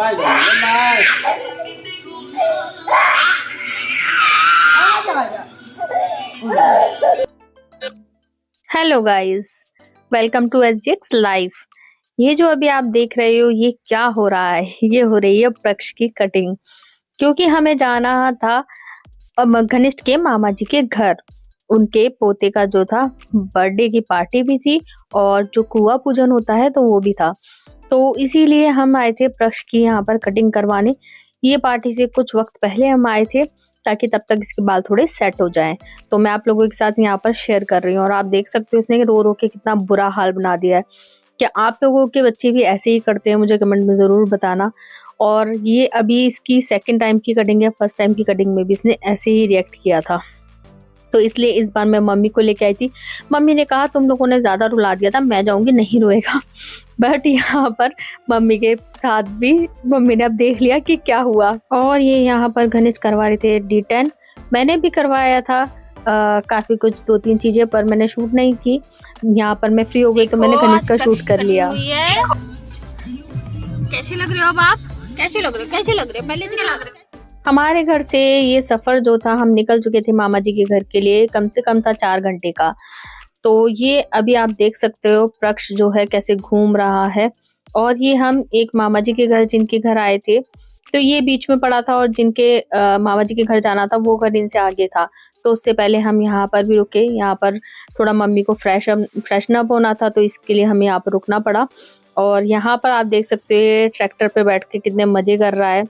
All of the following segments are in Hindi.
Hello guys, welcome to SGX live. ये जो अभी आप देख रहे हो ये क्या हो रहा है? ये हो रही है प्रक्ष की कटिंग, क्योंकि हमें जाना था घनिष्ठ के मामा जी के घर। उनके पोते का जो था बर्थडे की पार्टी भी थी और जो कुआं पूजन होता है तो वो भी था। तो इसीलिए हम आए थे प्रक्ष की यहाँ पर कटिंग करवाने। ये पार्टी से कुछ वक्त पहले हम आए थे ताकि तब तक इसके बाल थोड़े सेट हो जाएं। तो मैं आप लोगों के साथ यहाँ पर शेयर कर रही हूँ और आप देख सकते हो इसने रो रो के कितना बुरा हाल बना दिया है। क्या आप लोगों के बच्चे भी ऐसे ही करते हैं? मुझे कमेंट में ज़रूर बताना। और ये अभी इसकी सेकंड टाइम की कटिंग है, फर्स्ट टाइम की कटिंग में भी इसने ऐसे ही रिएक्ट किया था। तो इसलिए इस बार मैं मम्मी को लेके आई थी। मम्मी ने कहा तुम लोगों ने ज़्यादा रुला दिया था, मैं जाऊँगी, नहीं रोएगा। बट यहाँ पर मम्मी के साथ भी मम्मी ने अब देख लिया कि क्या हुआ। और ये यहाँ पर घनिष्ठ करवा रहे थे D10। मैंने भी करवाया था काफ़ी कुछ 2-3 चीज़ें, पर मैंने शूट नहीं की। यहाँ पर मैं फ्री हो गई तो मैंने घनिष्ठ का शूट कर लिया। कैसे लग रहे हो अब आप? कैसे लग रहे हो? पहले से लग रहे हो? हमारे घर से ये सफ़र जो था, हम निकल चुके थे मामा जी के घर के लिए, कम से कम था 4 घंटे का। तो ये अभी आप देख सकते हो प्रक्ष जो है कैसे घूम रहा है। और ये हम एक मामा जी के घर, जिनके घर आए थे, तो ये बीच में पड़ा था और जिनके मामा जी के घर जाना था वो घर इनसे आगे था। तो उससे पहले हम यहाँ पर भी रुके। यहाँ पर थोड़ा मम्मी को फ्रेशन अप होना था, तो इसके लिए हमें यहाँ पर रुकना पड़ा। और यहाँ पर आप देख सकते हो ये ट्रैक्टर पे बैठ के कितने मज़े कर रहा है।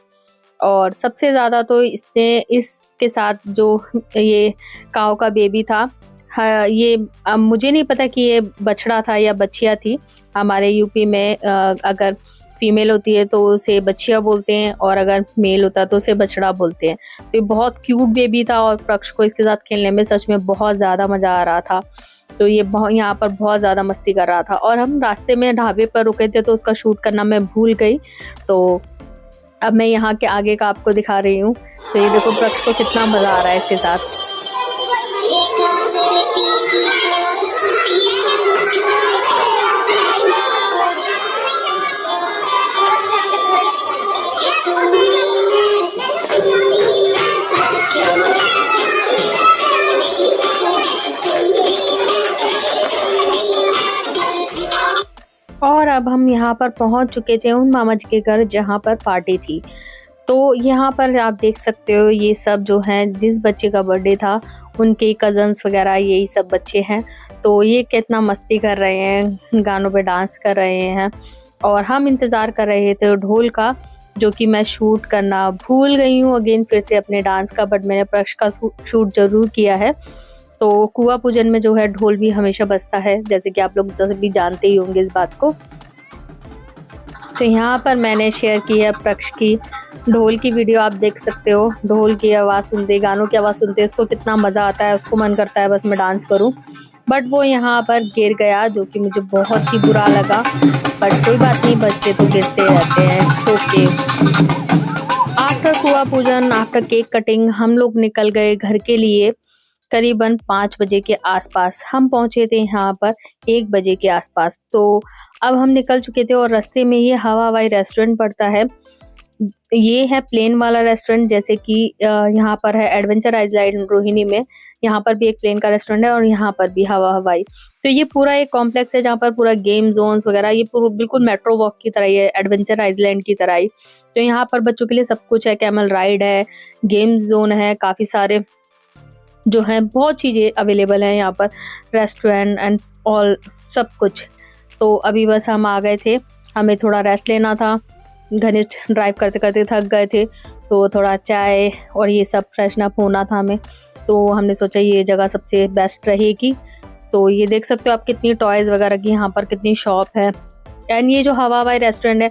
और सबसे ज़्यादा तो इसने इसके साथ जो ये काऊ का बेबी था, हाँ, ये मुझे नहीं पता कि ये बछड़ा था या बछिया थी। हमारे यूपी में अगर फीमेल होती है तो उसे बछिया बोलते हैं और अगर मेल होता है तो उसे बछड़ा बोलते हैं। तो ये बहुत क्यूट बेबी था और प्रक्ष को इसके साथ खेलने में सच में बहुत ज़्यादा मज़ा आ रहा था। तो ये यहाँ पर बहुत ज़्यादा मस्ती कर रहा था। और हम रास्ते में ढाबे पर रुके थे तो उसका शूट करना मैं भूल गई। तो अब मैं यहाँ के आगे का आपको दिखा रही हूँ। तो ये देखो प्रक्ष को कितना मज़ा आ रहा है इसके साथ। और अब हम यहाँ पर पहुँच चुके थे उन मामा जी के घर जहाँ पर पार्टी थी। तो यहाँ पर आप देख सकते हो ये सब जो हैं, जिस बच्चे का बर्थडे था उनके कज़न्स वगैरह यही सब बच्चे हैं। तो ये कितना मस्ती कर रहे हैं, गानों पे डांस कर रहे हैं। और हम इंतज़ार कर रहे थे ढोल का, जो कि मैं शूट करना भूल गई हूँ अगेन फिर से अपने डांस का। बट मैंने प्रक्ष का शूट ज़रूर किया है। तो कुआं पूजन में जो है ढोल भी हमेशा बजता है, जैसे कि आप लोग भी जानते ही होंगे इस बात को। तो यहाँ पर मैंने शेयर की है प्रक्ष की ढोल की वीडियो, आप देख सकते हो। ढोल की आवाज़ सुनते, गानों की आवाज़ सुनते उसको कितना मज़ा आता है, उसको मन करता है बस मैं डांस करूँ। बट वो यहाँ पर गिर गया, जो कि मुझे बहुत ही बुरा लगा। बट कोई बात नहीं, बच्चे तो गिरते रहते हैं, सो के। आफ्टर कुआं पूजन, आफ्टर केक कटिंग, हम लोग निकल गए घर के लिए। करीबन 5 बजे के आसपास हम पहुंचे थे यहाँ पर, 1 बजे के आसपास। तो अब हम निकल चुके थे और रास्ते में ये हवा हवाई रेस्टोरेंट पड़ता है। ये है प्लेन वाला रेस्टोरेंट, जैसे कि यहाँ पर है एडवेंचर आइलैंड रोहिणी में, यहाँ पर भी एक प्लेन का रेस्टोरेंट है और यहाँ पर भी हवा हवाई। तो ये पूरा एक कॉम्प्लेक्स है जहाँ पर पूरा गेम जोन्स वगैरह, ये बिल्कुल मेट्रो वॉक की तरह ही है, एडवेंचर आइलैंड की तरह ही। तो यहाँ पर बच्चों के लिए सब कुछ है, कैमल राइड है, गेम जोन है, काफ़ी सारे जो है बहुत चीज़ें अवेलेबल हैं यहाँ पर, रेस्टोरेंट एंड ऑल सब कुछ। तो अभी बस हम आ गए थे, हमें थोड़ा रेस्ट लेना था। घनिष्ठ ड्राइव करते करते थक गए थे, तो थोड़ा चाय और ये सब फ्रेशन अप होना था हमें। तो हमने सोचा ये जगह सबसे बेस्ट रहेगी। तो ये देख सकते हो आप कितनी टॉयज़ वगैरह की यहाँ पर कितनी शॉप है। एंड ये जो हवा हवाई रेस्टोरेंट है,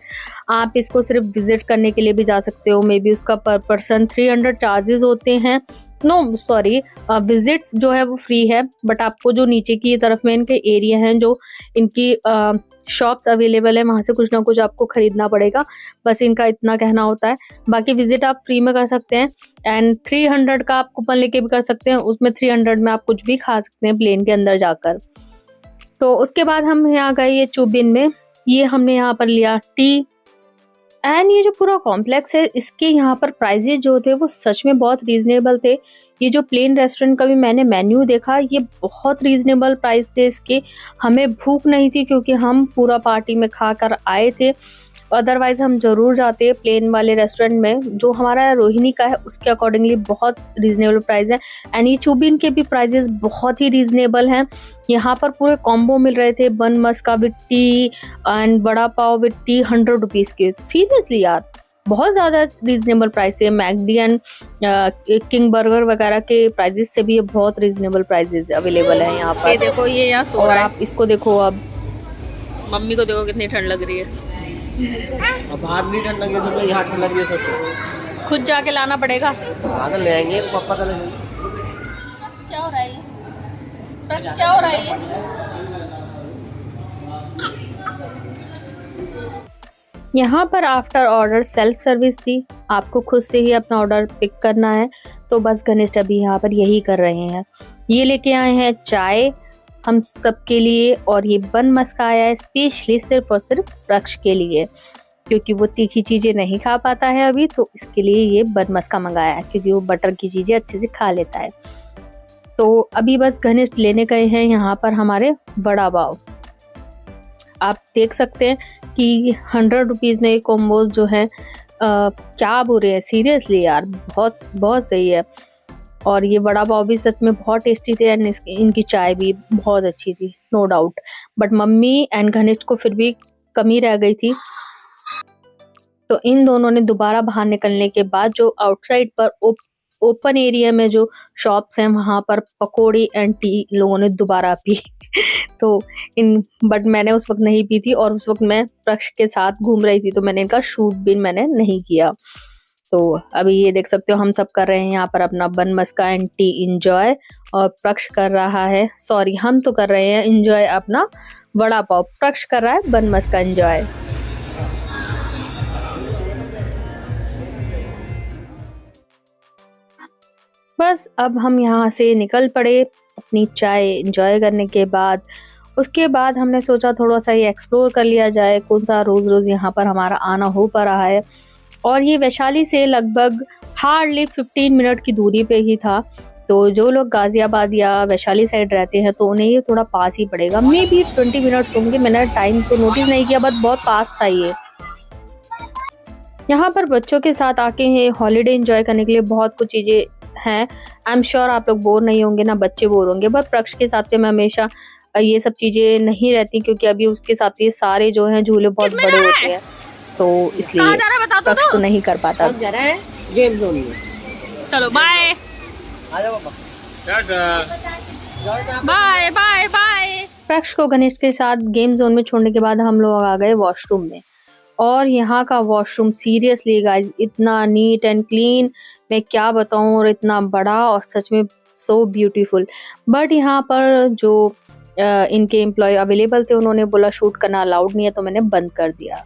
आप इसको सिर्फ विज़िट करने के लिए भी जा सकते हो। मे बी उसका पर पर्सन 300 चार्जेस होते हैं। नो सॉरी, विजिट जो है वो फ्री है। बट आपको जो नीचे की तरफ में इनके एरिया हैं, जो इनकी शॉप्स अवेलेबल है, वहाँ से कुछ ना कुछ आपको ख़रीदना पड़ेगा। बस इनका इतना कहना होता है। बाकी विजिट आप फ्री में कर सकते हैं। एंड 300 का आप कूपन लेके भी कर सकते हैं, उसमें 300 में आप कुछ भी खा सकते हैं प्लेन के अंदर जाकर। तो उसके बाद हम यहाँ गए ये चुबिन में। ये हमने यहाँ पर लिया टी एंड ये जो पूरा कॉम्प्लेक्स है, इसके यहाँ पर प्राइजेज जो थे वो सच में बहुत रीजनेबल थे। ये जो प्लेन रेस्टोरेंट का भी मैंने मेन्यू देखा, ये बहुत रीजनेबल प्राइस थे इसके। हमें भूख नहीं थी क्योंकि हम पूरा पार्टी में खा कर आए थे, अदरवाइज हम जरूर जाते प्लेन वाले रेस्टोरेंट में। जो हमारा रोहिणी का है उसके अकॉर्डिंगली बहुत रीजनेबल प्राइस है। एंड ये चुबिन के भी प्राइजेस बहुत ही रीजनेबल हैं। यहाँ पर पूरे कॉम्बो मिल रहे थे, bun maska with tea and vada pav with tea 100 rupees के। सीरियसली यार, बहुत ज़्यादा रीजनेबल प्राइस है। मैकडी एंड किंग बर्गर वगैरह के प्राइजेस से भी ये बहुत रीजनेबल प्राइजेस अवेलेबल है यहाँ पर। ये देखो, ये यहाँ सो और रहा है। आप इसको देखो, अब मम्मी को देखो कितनी ठंड लग रही है। अब बाहर नहीं ठंड लगी तो यहाँ ठंड लगी है सबको। खुद जाके लाना पड़ेगा। हाँ तो ले आएंगे, पापा तो ले क्या हो रहा है ये? प्रक्ष, क्या हो रहा है ये? यहाँ पर आफ्टर ऑर्डर सेल्फ सर्विस थी, आपको खुद से ही अपना ऑर्डर पिक करना है। तो बस घनिष्ठ अभी यहाँ पर यही कर रहे हैं। ये लेके आए हैं चाय हम सबके लिए, और ये बन मस्का आया है स्पेशली सिर्फ और सिर्फ प्रक्ष के लिए, क्योंकि वो तीखी चीज़ें नहीं खा पाता है अभी, तो इसके लिए ये बन मस्का मंगाया है, क्योंकि वो बटर की चीज़ें अच्छे से खा लेता है। तो अभी बस घनिष्ठ लेने गए हैं यहाँ पर हमारे वड़ा पाव। आप देख सकते हैं कि 100 रुपीज़ में ये कॉम्बोज जो है क्या बुरे हैं, सीरियसली यार, बहुत बहुत सही है। और ये वड़ा पाव भी सच में बहुत टेस्टी थे, एंड इनकी चाय भी बहुत अच्छी थी, no doubt. But mummy and Ghanishth को फिर भी कमी रह गई थी, तो इन दोनों ने दोबारा बाहर निकलने के बाद जो आउटसाइड पर ओपन एरिया में जो शॉप्स हैं वहाँ पर पकौड़ी एंड टी लोगों ने दोबारा पी। तो बट मैंने उस वक्त नहीं पी थी, और उस वक्त मैं प्रक्ष के साथ घूम रही थी, तो मैंने इनका शूट भी मैंने नहीं किया। तो अभी ये देख सकते हो हम सब कर रहे हैं यहाँ पर अपना बन मस्का एंड टी इंजॉय, और प्रक्ष कर रहा है, सॉरी हम तो कर रहे हैं इंजॉय अपना वड़ा पाव, प्रक्ष कर रहा है बन मस्का इंजॉय। बस अब हम यहाँ से निकल पड़े अपनी चाय इंजॉय करने के बाद। उसके बाद हमने सोचा थोड़ा सा ये एक्सप्लोर कर लिया जाए, कौन सा रोज़ रोज़ यहाँ पर हमारा आना हो पा रहा है। और ये वैशाली से लगभग हार्डली 15 मिनट की दूरी पे ही था। तो जो लोग गाज़ियाबाद या वैशाली साइड रहते हैं तो उन्हें ये थोड़ा पास ही पड़ेगा, मे बी 20 मिनट्स होंगे, मैंने टाइम तो नोटिस नहीं किया, बट बहुत पास था ये। यहाँ पर बच्चों के साथ आके हॉलीडे एंजॉय करने के लिए बहुत कुछ चीज़ें हैं। आई एम श्योर आप लोग बोर नहीं होंगे, ना बच्चे बोर होंगे। बट प्रक्ष के हिसाब से मैं हमेशा ये सब चीज़ें नहीं रहती, क्योंकि अभी उसके हिसाब से ये सारे जो हैं झूले बहुत बड़े होते हैं, तो इसलिए प्रक्ष तो नहीं कर पाता। जा रहा है गेम जोन में। चलो बाय आ जाओ पापा, बाय बाय बाय। प्रक्ष को घनिष्ठ के साथ गेम जोन में छोड़ने के बाद हम लोग आ गए वॉशरूम में। और यहाँ का वॉशरूम सीरियसली गाइज इतना नीट एंड क्लीन, मैं क्या बताऊँ, और इतना बड़ा और सच में सो ब्यूटीफुल। बट यहाँ पर जो इनके एम्प्लॉय अवेलेबल थे उन्होंने बोला शूट करना अलाउड नहीं है, तो मैंने बंद कर दिया।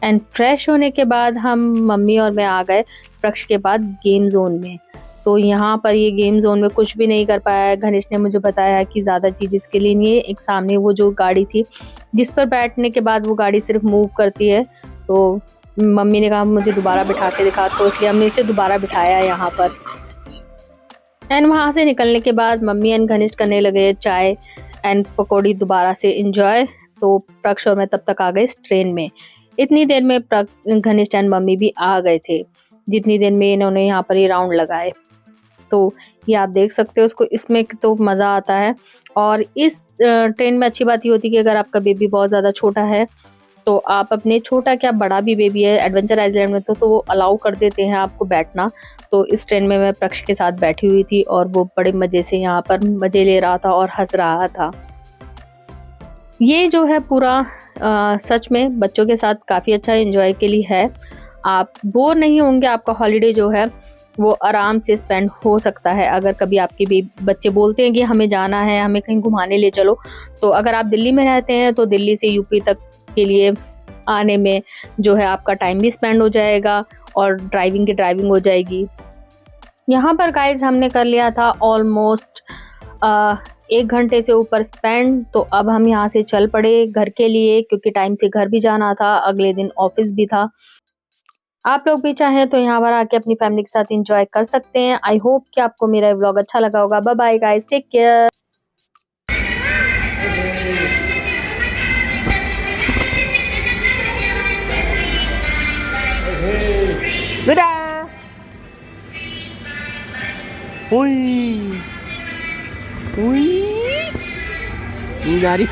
एंड फ्रेश होने के बाद हम मम्मी और मैं आ गए प्रक्ष के बाद गेम जोन में। तो यहाँ पर ये गेम जोन में कुछ भी नहीं कर पाया है। घनिष्ठ ने मुझे बताया कि ज़्यादा चीज़ इसके लिए नहीं है। एक सामने वो जो गाड़ी थी जिस पर बैठने के बाद वो गाड़ी सिर्फ मूव करती है, तो मम्मी ने कहा मुझे दोबारा बिठा के दिखा, तो इसलिए हमने इसे दोबारा बिठाया यहाँ पर। एंड वहाँ से निकलने के बाद मम्मी एंड घनिष्ठ करने लगे चाय एंड पकौड़ी दोबारा से इंजॉय। तो प्रक्ष और मैं तब तक आ गए इस ट्रेन में। इतनी देर में घनिष्ठ एंड मम्मी भी आ गए थे, जितनी देर में इन्होंने यहाँ पर ये राउंड लगाए। तो ये आप देख सकते हो उसको, इसमें तो मज़ा आता है। और इस ट्रेन में अच्छी बात ये होती है कि अगर आपका बेबी बहुत ज़्यादा छोटा है तो आप अपने, छोटा क्या बड़ा भी बेबी है एडवेंचर आइलैंड में, तो वो अलाउ कर देते हैं आपको बैठना। तो इस ट्रेन में मैं प्रक्ष के साथ बैठी हुई थी और वो बड़े मज़े से यहाँ पर मज़े ले रहा था और हंस रहा था। ये जो है पूरा सच में बच्चों के साथ काफ़ी अच्छा एंजॉय के लिए है। आप बोर नहीं होंगे, आपका हॉलीडे जो है वो आराम से स्पेंड हो सकता है। अगर कभी आपके भी बच्चे बोलते हैं कि हमें जाना है, हमें कहीं घुमाने ले चलो, तो अगर आप दिल्ली में रहते हैं तो दिल्ली से यूपी तक के लिए आने में जो है आपका टाइम भी स्पेंड हो जाएगा और ड्राइविंग की ड्राइविंग हो जाएगी। यहाँ पर गाइज हमने कर लिया था ऑलमोस्ट 1 घंटे से ऊपर स्पेंड। तो अब हम यहाँ से चल पड़े घर के लिए, क्योंकि टाइम से घर भी जाना था, अगले दिन ऑफिस भी था। आप लोग भी चाहें तो यहाँ पर आके अपनी फैमिली के साथ एंजॉय कर सकते हैं। आई होप कि आपको मेरा व्लॉग अच्छा लगा होगा। Bye bye guys, take care. बेटा उई उई जा रही